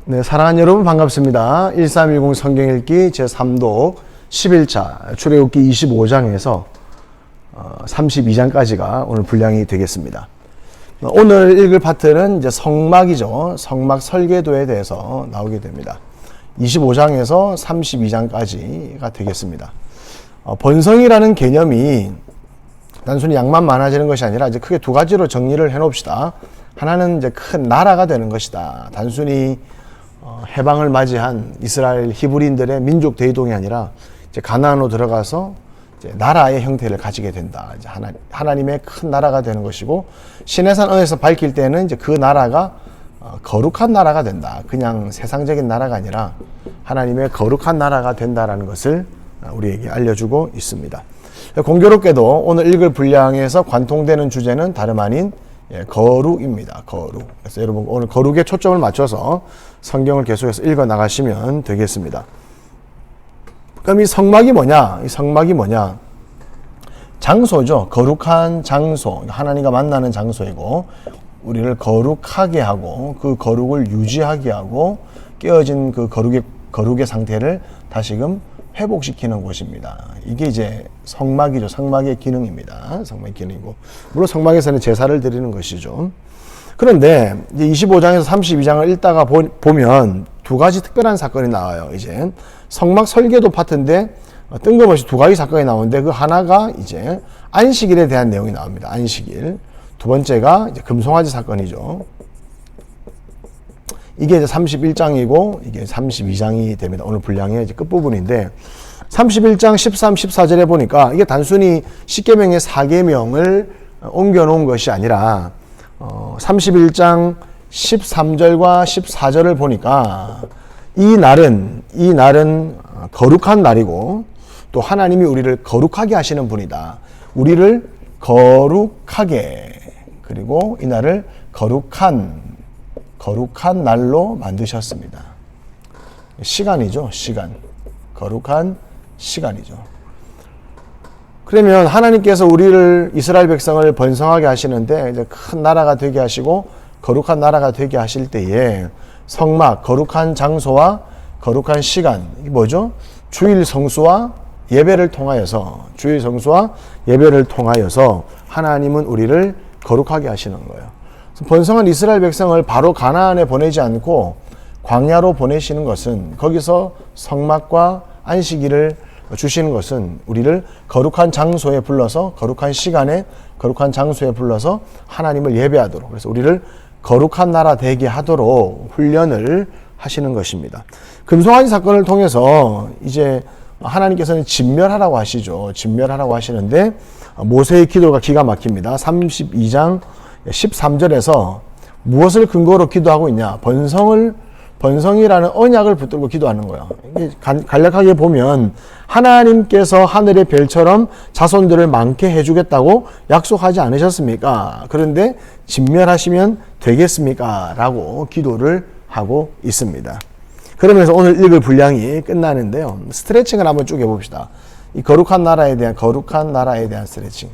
네, 사랑하는 여러분 반갑습니다. 1310 성경읽기 제3독 11차 출애굽기 25장에서 32장까지가 오늘 분량이 되겠습니다. 오늘 읽을 파트는 이제 성막이죠. 성막 설계도에 대해서 나오게 됩니다. 25장에서 32장까지가 되겠습니다. 번성이라는 개념이 단순히 양만 많아지는 것이 아니라 이제 크게 두 가지로 정리를 해 놓읍시다. 하나는 이제 큰 나라가 되는 것이다. 단순히 해방을 맞이한 이스라엘 히브리인들의 민족 대이동이 아니라 이제 가나안으로 들어가서 이제 나라의 형태를 가지게 된다. 이제 하나님의 큰 나라가 되는 것이고, 시내산 언에서 밝힐 때는 이제 그 나라가 거룩한 나라가 된다. 그냥 세상적인 나라가 아니라 하나님의 거룩한 나라가 된다라는 것을 우리에게 알려주고 있습니다. 공교롭게도 오늘 읽을 분량에서 관통되는 주제는 다름 아닌 거룩입니다. 거룩. 그래서 여러분 오늘 거룩에 초점을 맞춰서 성경을 계속해서 읽어 나가시면 되겠습니다. 그럼 이 성막이 뭐냐? 이 성막이 뭐냐? 장소죠. 거룩한 장소. 하나님과 만나는 장소이고, 우리를 거룩하게 하고 그 거룩을 유지하게 하고 깨어진 그 거룩의 상태를 다시금 회복시키는 곳입니다. 이게 이제 성막이죠. 성막의 기능입니다. 성막의 기능이고, 물론 성막에서는 제사를 드리는 것이죠. 그런데 이제 25장에서 32장을 읽다가 보면 두 가지 특별한 사건이 나와요. 이제 성막 설계도 파트인데 뜬금없이 두 가지 사건이 나오는데, 그 하나가 이제 안식일에 대한 내용이 나옵니다. 안식일. 두 번째가 이제 금송아지 사건이죠. 이게 이제 31장이고 이게 32장이 됩니다. 오늘 분량의 이제 끝부분인데, 31장 13, 14절에 보니까 이게 단순히 십계명의 4계명을 옮겨 놓은 것이 아니라 31장 13절과 14절을 보니까 이 날은 거룩한 날이고, 또 하나님이 우리를 거룩하게 하시는 분이다. 우리를 거룩하게, 그리고 이 날을 거룩한 날로 만드셨습니다. 시간이죠. 시간. 거룩한 시간이죠. 그러면 하나님께서 우리를, 이스라엘 백성을 번성하게 하시는데 이제 큰 나라가 되게 하시고 거룩한 나라가 되게 하실 때에 성막, 거룩한 장소와 거룩한 시간, 이게 뭐죠? 주일 성수와 예배를 통하여서 하나님은 우리를 거룩하게 하시는 거예요. 번성한 이스라엘 백성을 바로 가나안에 보내지 않고 광야로 보내시는 것은, 거기서 성막과 안식일을 주시는 것은 우리를 거룩한 장소에 불러서, 거룩한 시간에, 거룩한 장소에 불러서 하나님을 예배하도록, 그래서 우리를 거룩한 나라 되게 하도록 훈련을 하시는 것입니다. 금송아지 사건을 통해서 이제 하나님께서는 진멸하라고 하시죠. 진멸하라고 하시는데 모세의 기도가 기가 막힙니다. 32장 13절에서 무엇을 근거로 기도하고 있냐? 번성이라는 언약을 붙들고 기도하는 거예요. 간략하게 보면 하나님께서 하늘의 별처럼 자손들을 많게 해주겠다고 약속하지 않으셨습니까? 그런데 진멸하시면 되겠습니까? 라고 기도를 하고 있습니다. 그러면서 오늘 읽을 분량이 끝나는데요. 스트레칭을 한번 쭉 해봅시다. 이 거룩한 나라에 대한 스트레칭.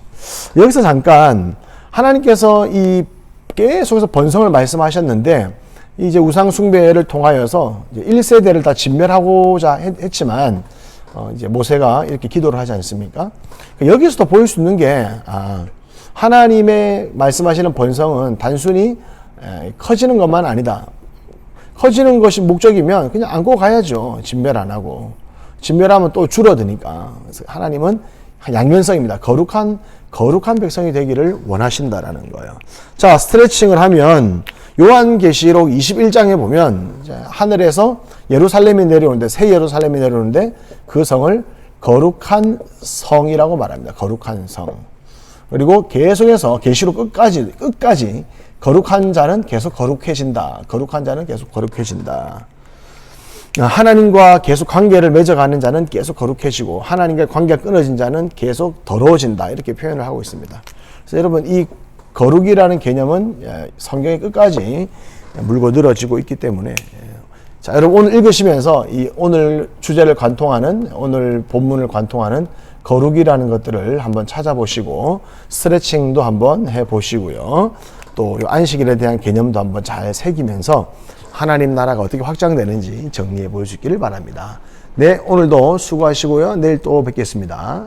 여기서 잠깐 하나님께서 이 계속해서 번성을 말씀하셨는데, 이제 우상 숭배를 통하여서 이제 1세대를 다 진멸하고자 했지만 이제 모세가 이렇게 기도를 하지 않습니까? 여기서도 보일 수 있는 게, 하나님의 말씀하시는 번성은 단순히 커지는 것만 아니다. 커지는 것이 목적이면 그냥 안고 가야죠. 진멸 안 하고. 진멸하면 또 줄어드니까. 그래서 하나님은 양면성입니다. 거룩한 백성이 되기를 원하신다라는 거예요. 자, 스트레칭을 하면 요한계시록 21장에 보면 이제 하늘에서 예루살렘이 내려오는데, 새 예루살렘이 내려오는데 그 성을 거룩한 성이라고 말합니다. 거룩한 성. 그리고 계속해서 계시록 끝까지 거룩한 자는 계속 거룩해진다. 거룩한 자는 계속 거룩해진다. 하나님과 계속 관계를 맺어가는 자는 계속 거룩해지고, 하나님과 관계가 끊어진 자는 계속 더러워진다. 이렇게 표현을 하고 있습니다. 그래서 여러분, 이 거룩이라는 개념은 성경의 끝까지 물고 늘어지고 있기 때문에, 자, 여러분 오늘 읽으시면서 이 오늘 주제를 관통하는, 오늘 본문을 관통하는 거룩이라는 것들을 한번 찾아보시고 스트레칭도 한번 해보시고요. 또 이 안식일에 대한 개념도 한번 잘 새기면서 하나님 나라가 어떻게 확장되는지 정리해 보여주기를 바랍니다. 네, 오늘도 수고하시고요. 내일 또 뵙겠습니다.